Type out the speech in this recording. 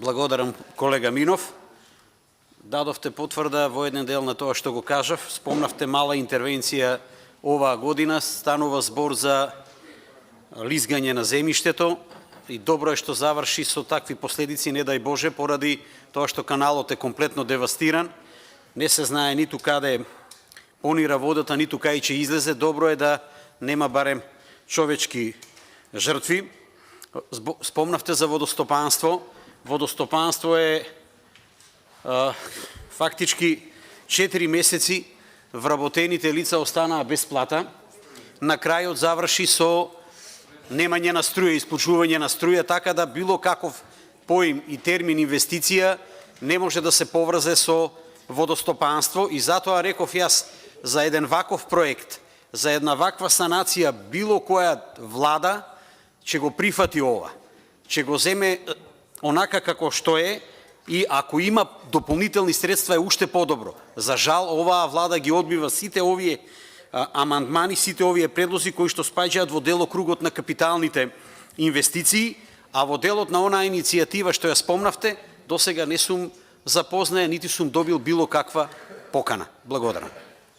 Благодарам, колега Минов. Дадовте потврда во еден дел на тоа што го кажав. Спомнавте мала интервенција оваа година. Станува збор за лизгање на земјиштето и добро е што заврши со такви последици, не дај Боже, поради тоа што каналот е комплетно девастиран. Не се знае ниту каде понира водата, ниту кај ќе излезе. Добро е да нема барем човечки жртви. Спомнавте за водостопанство. Водостопанство е фактички 4 месеци вработените лица останаа без плата. На крајот заврши со немање на струја, исклучување на струја, така да било каков поим и термин инвестиција не може да се поврзе со водостопанство и затоа реков јас за еден ваков проект, за една ваква санација, било која влада ќе го прифати ова, ќе го земе онака како што е и ако има дополнителни средства е уште подобро. За жал, оваа влада ги одбива сите овие амандмани, сите овие предлози кои што спаѓаат во делокругот на капиталните инвестиции, а во делот на онаа иницијатива што ја спомнавте, досега не сум запознаен, нити сум добил било каква покана. Благодарам.